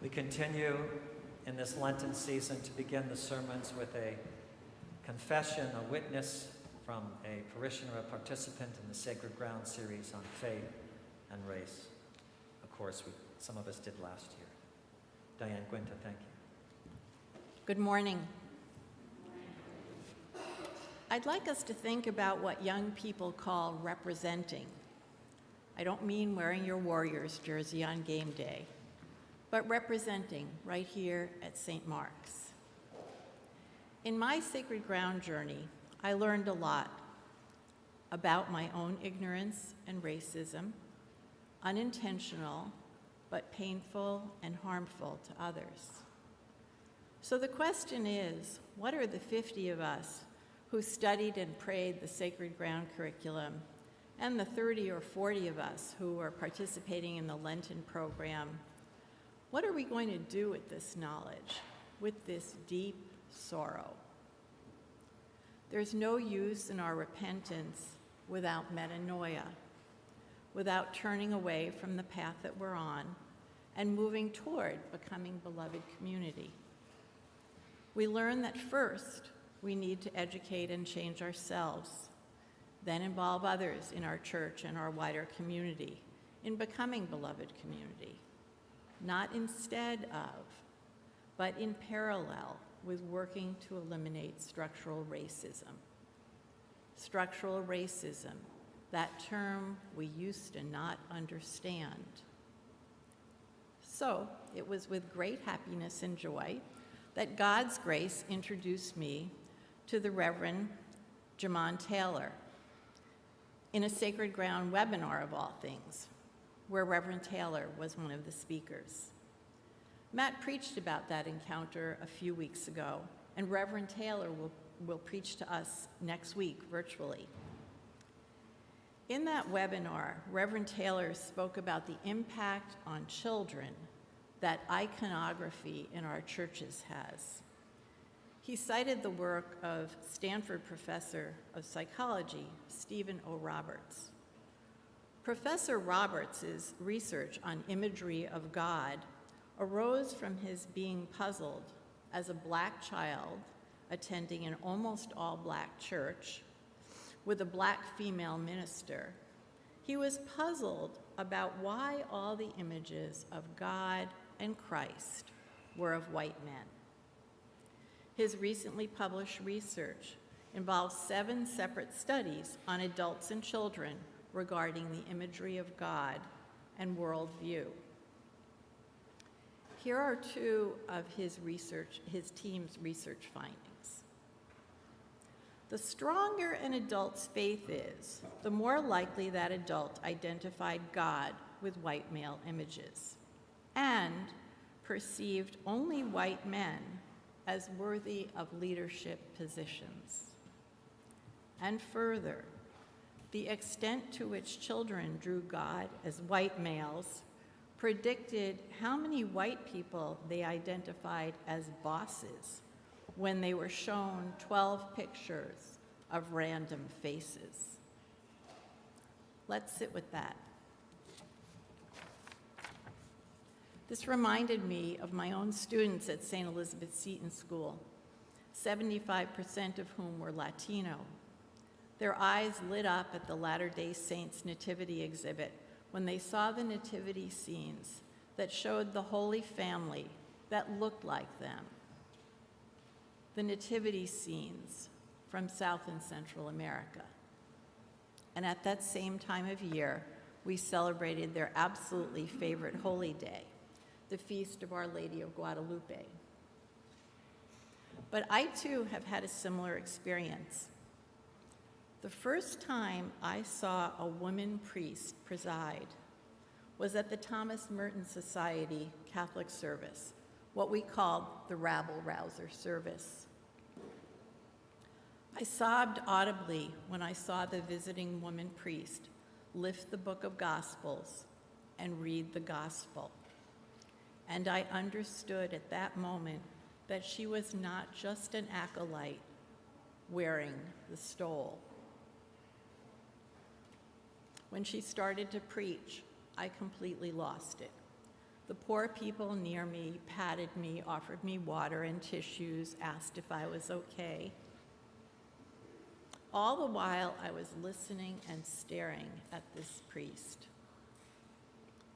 We continue in this Lenten season to begin the sermons with a confession, a witness from a parishioner, a participant in the Sacred Ground series on faith and race. Of course, some of us did last year. Diane Guinta, thank you. Good morning. I'd like us to think about what young people call representing. I don't mean wearing your Warriors jersey on game day, but representing right here at St. Mark's. In my Sacred Ground journey, I learned a lot about my own ignorance and racism, unintentional, but painful and harmful to others. So the question is, what are the 50 of us who studied and prayed the Sacred Ground curriculum, and the 30 or 40 of us who are participating in the Lenten program? What are we going to do with this knowledge, with this deep sorrow? There's no use in our repentance without metanoia, without turning away from the path that we're on and moving toward becoming beloved community. We learn that first, we need to educate and change ourselves, then involve others in our church and our wider community in becoming beloved community. Not instead of, but in parallel with working to eliminate structural racism. Structural racism, that term we used to not understand. So it was with great happiness and joy that God's grace introduced me to the Reverend Jamon Taylor in a Sacred Ground webinar of all things, where Reverend Taylor was one of the speakers. Matt preached about that encounter a few weeks ago, and Reverend Taylor will preach to us next week virtually. In that webinar, Reverend Taylor spoke about the impact on children that iconography in our churches has. He cited the work of Stanford professor of psychology, Stephen O. Roberts. Professor Roberts' research on imagery of God arose from his being puzzled as a Black child attending an almost all-Black church with a Black female minister. He was puzzled about why all the images of God and Christ were of white men. His recently published research involves 7 separate studies on adults and children regarding the imagery of God and worldview. Here are 2 of his team's research findings. The stronger an adult's faith is, the more likely that adult identified God with white male images and perceived only white men as worthy of leadership positions. And further, the extent to which children drew God as white males predicted how many white people they identified as bosses when they were shown 12 pictures of random faces. Let's sit with that. This reminded me of my own students at St. Elizabeth Seton School, 75% of whom were Latino. Their eyes lit up at the Latter-day Saints Nativity exhibit when they saw the nativity scenes that showed the Holy Family that looked like them. The nativity scenes from South and Central America. And at that same time of year, we celebrated their absolutely favorite holy day, the Feast of Our Lady of Guadalupe. But I too have had a similar experience. The first time I saw a woman priest preside was at the Thomas Merton Society Catholic service, what we called the rabble-rouser service. I sobbed audibly when I saw the visiting woman priest lift the Book of Gospels and read the gospel. And I understood at that moment that she was not just an acolyte wearing the stole. When she started to preach, I completely lost it. The poor people near me patted me, offered me water and tissues, asked if I was okay. All the while, I was listening and staring at this priest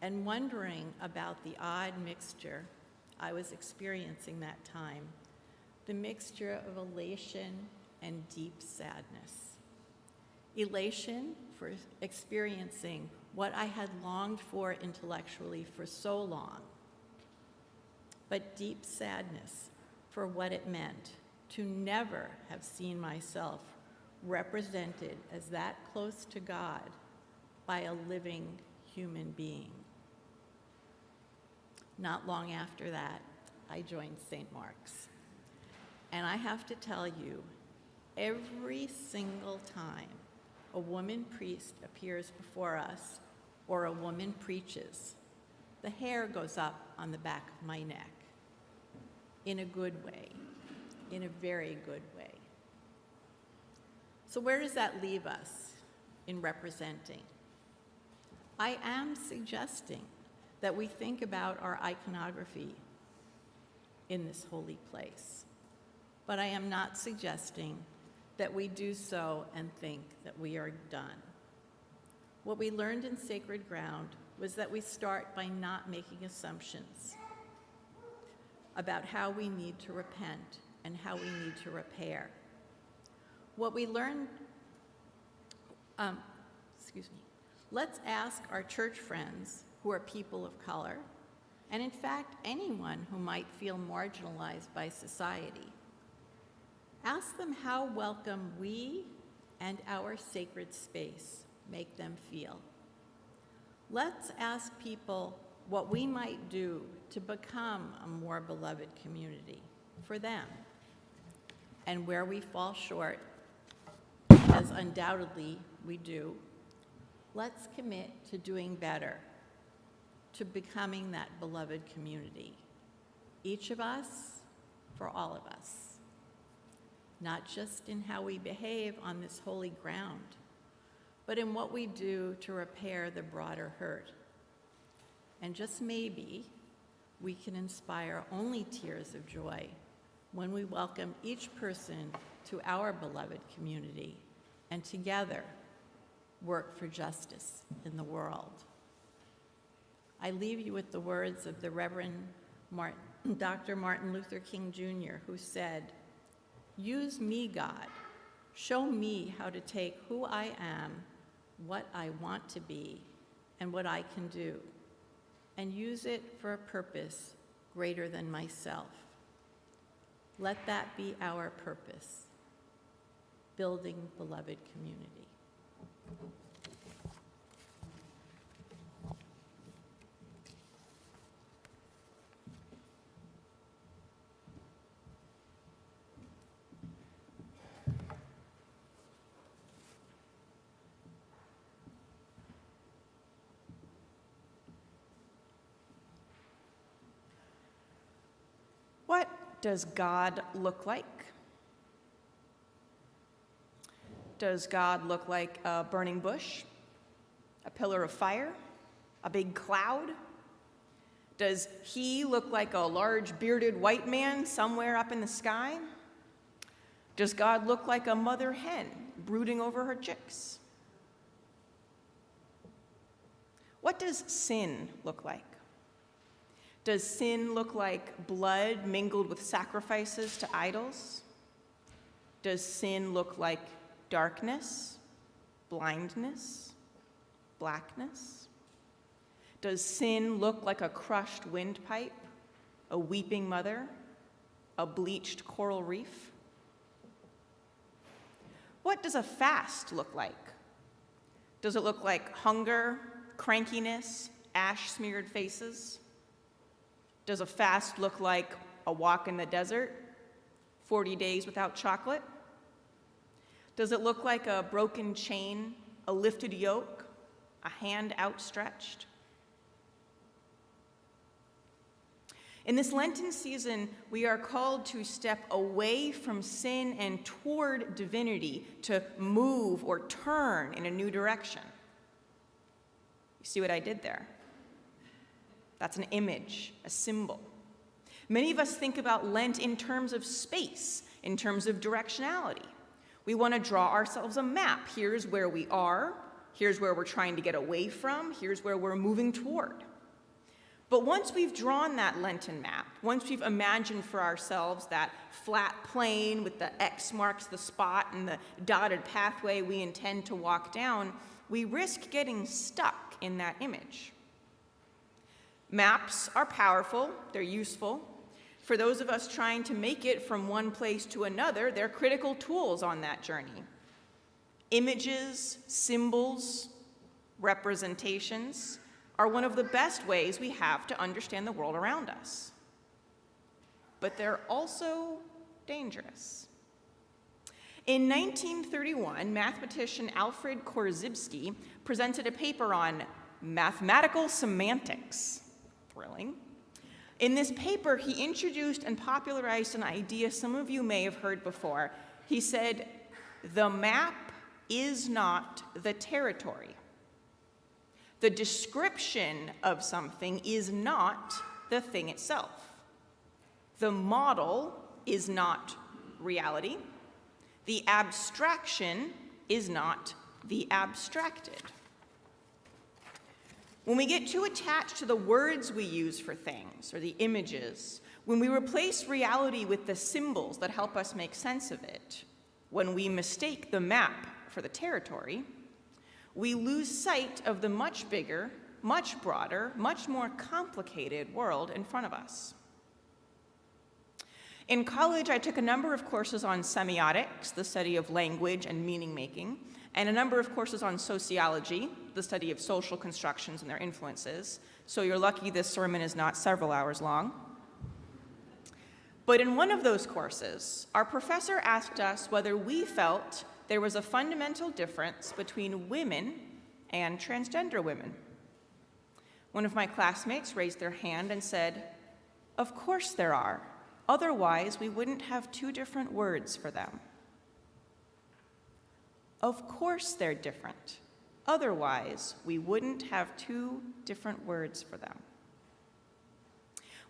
and wondering about the odd mixture I was experiencing that time, the mixture of elation and deep sadness. Elation for experiencing what I had longed for intellectually for so long, but deep sadness for what it meant to never have seen myself represented as that close to God by a living human being. Not long after that, I joined St. Mark's. And I have to tell you, every single time a woman priest appears before us or a woman preaches, the hair goes up on the back of my neck in a good way, in a very good way. So where does that leave us in representing? I am suggesting that we think about our iconography in this holy place, but I am not suggesting that we do so and think that we are done. What we learned in Sacred Ground was that we start by not making assumptions about how we need to repent and how we need to repair. What we learned, let's ask our church friends who are people of color, and in fact, anyone who might feel marginalized by society. Ask them how welcome we and our sacred space make them feel. Let's ask people what we might do to become a more beloved community for them. And where we fall short, as undoubtedly we do, let's commit to doing better, to becoming that beloved community. Each of us, for all of us. Not just in how we behave on this holy ground, but in what we do to repair the broader hurt. And just maybe, we can inspire only tears of joy when we welcome each person to our beloved community and together work for justice in the world. I leave you with the words of the Reverend Dr. Martin Luther King Jr., who said, "Use me, God. Show me how to take who I am, what I want to be, and what I can do, and use it for a purpose greater than myself." Let that be our purpose, building beloved community. What does God look like? Does God look like a burning bush, a pillar of fire, a big cloud? Does he look like a large bearded white man somewhere up in the sky? Does God look like a mother hen brooding over her chicks? What does sin look like? Does sin look like blood mingled with sacrifices to idols? Does sin look like darkness, blindness, blackness? Does sin look like a crushed windpipe, a weeping mother, a bleached coral reef? What does a fast look like? Does it look like hunger, crankiness, ash-smeared faces? Does a fast look like a walk in the desert, 40 days without chocolate? Does it look like a broken chain, a lifted yoke, a hand outstretched? In this Lenten season, we are called to step away from sin and toward divinity, to move or turn in a new direction. You see what I did there? That's an image, a symbol. Many of us think about Lent in terms of space, in terms of directionality. We want to draw ourselves a map. Here's where we are. Here's where we're trying to get away from. Here's where we're moving toward. But once we've drawn that Lenten map, once we've imagined for ourselves that flat plane with the X marks the spot and the dotted pathway we intend to walk down, we risk getting stuck in that image. Maps are powerful, they're useful. For those of us trying to make it from one place to another, they're critical tools on that journey. Images, symbols, representations are one of the best ways we have to understand the world around us. But they're also dangerous. In 1931, mathematician Alfred Korzybski presented a paper on mathematical semantics. Thrilling. In this paper, he introduced and popularized an idea some of you may have heard before. He said, "The map is not the territory. The description of something is not the thing itself. The model is not reality. The abstraction is not the abstracted." When we get too attached to the words we use for things or the images, when we replace reality with the symbols that help us make sense of it, when we mistake the map for the territory, we lose sight of the much bigger, much broader, much more complicated world in front of us. In college, I took a number of courses on semiotics, the study of language and meaning-making, and a number of courses on sociology, the study of social constructions and their influences. So you're lucky this sermon is not several hours long. But in one of those courses, our professor asked us whether we felt there was a fundamental difference between women and transgender women. One of my classmates raised their hand and said, "Of course there are. Otherwise, we wouldn't have two different words for them." Of course they're different. Otherwise, we wouldn't have two different words for them.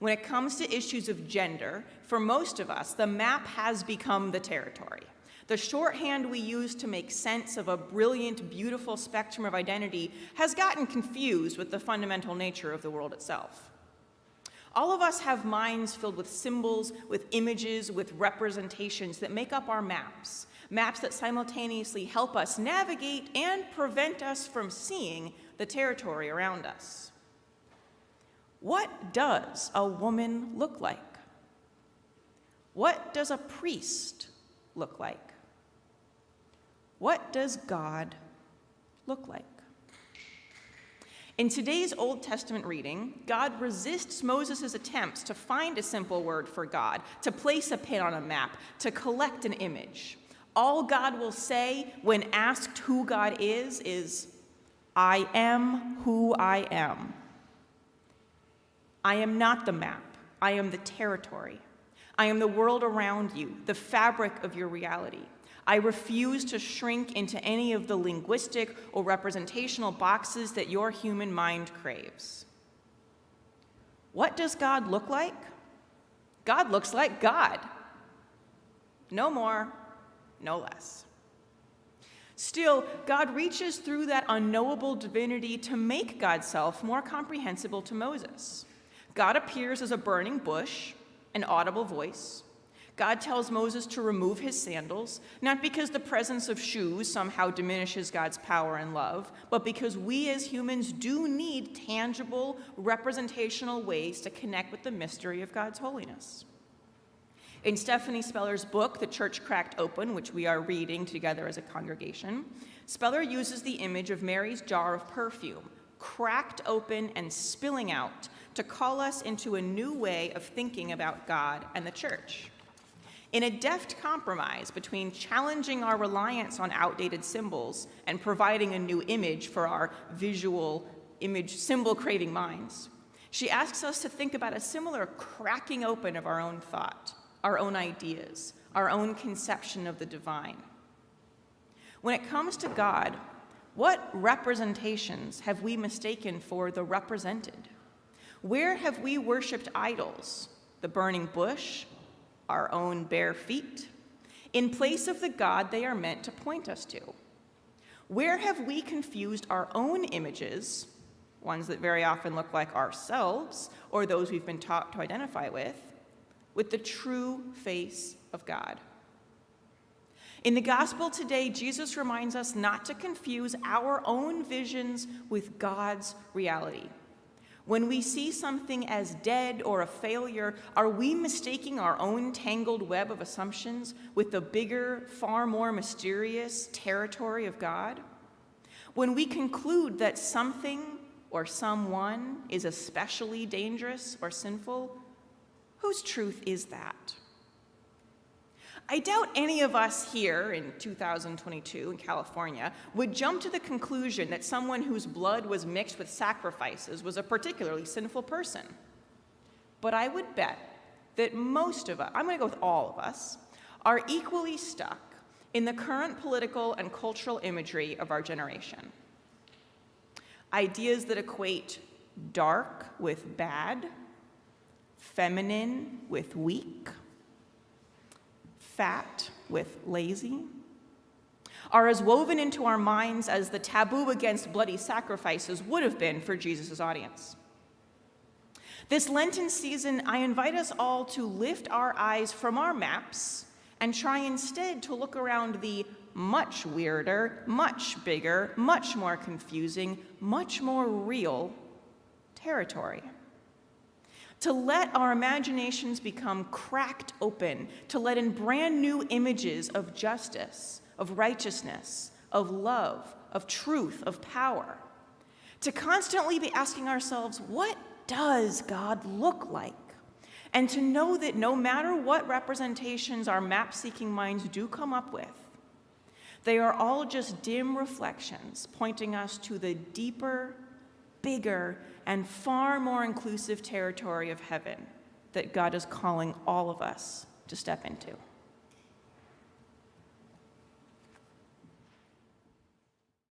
When it comes to issues of gender, for most of us, the map has become the territory. The shorthand we use to make sense of a brilliant, beautiful spectrum of identity has gotten confused with the fundamental nature of the world itself. All of us have minds filled with symbols, with images, with representations that make up our maps. Maps that simultaneously help us navigate and prevent us from seeing the territory around us. What does a woman look like? What does a priest look like? What does God look like? In today's Old Testament reading, God resists Moses' attempts to find a simple word for God, to place a pin on a map, to collect an image. All God will say when asked who God is, "I am who I am." I am not the map. I am the territory. I am the world around you, the fabric of your reality. I refuse to shrink into any of the linguistic or representational boxes that your human mind craves. What does God look like? God looks like God. No more, no less. Still, God reaches through that unknowable divinity to make God's self more comprehensible to Moses. God appears as a burning bush, an audible voice. God tells Moses to remove his sandals, not because the presence of shoes somehow diminishes God's power and love, but because we as humans do need tangible, representational ways to connect with the mystery of God's holiness. In Stephanie Speller's book, The Church Cracked Open, which we are reading together as a congregation, Speller uses the image of Mary's jar of perfume, cracked open and spilling out, to call us into a new way of thinking about God and the church. In a deft compromise between challenging our reliance on outdated symbols and providing a new image for our visual image symbol-creating minds, she asks us to think about a similar cracking open of our own thought, our own ideas, our own conception of the divine. When it comes to God, what representations have we mistaken for the represented? Where have we worshiped idols? The burning bush, our own bare feet, in place of the God they are meant to point us to? Where have we confused our own images, ones that very often look like ourselves or those we've been taught to identify with the true face of God? In the gospel today, Jesus reminds us not to confuse our own visions with God's reality. When we see something as dead or a failure, are we mistaking our own tangled web of assumptions with the bigger, far more mysterious territory of God? When we conclude that something or someone is especially dangerous or sinful, whose truth is that? I doubt any of us here in 2022 in California would jump to the conclusion that someone whose blood was mixed with sacrifices was a particularly sinful person. But I would bet that most of us, I'm going to go with all of us, are equally stuck in the current political and cultural imagery of our generation. Ideas that equate dark with bad, feminine with weak, fat with lazy, are as woven into our minds as the taboo against bloody sacrifices would have been for Jesus' audience. This Lenten season, I invite us all to lift our eyes from our maps and try instead to look around the much weirder, much bigger, much more confusing, much more real territory. To let our imaginations become cracked open, to let in brand new images of justice, of righteousness, of love, of truth, of power. To constantly be asking ourselves, what does God look like? And to know that no matter what representations our map-seeking minds do come up with, they are all just dim reflections pointing us to the deeper, bigger, and far more inclusive territory of heaven that God is calling all of us to step into.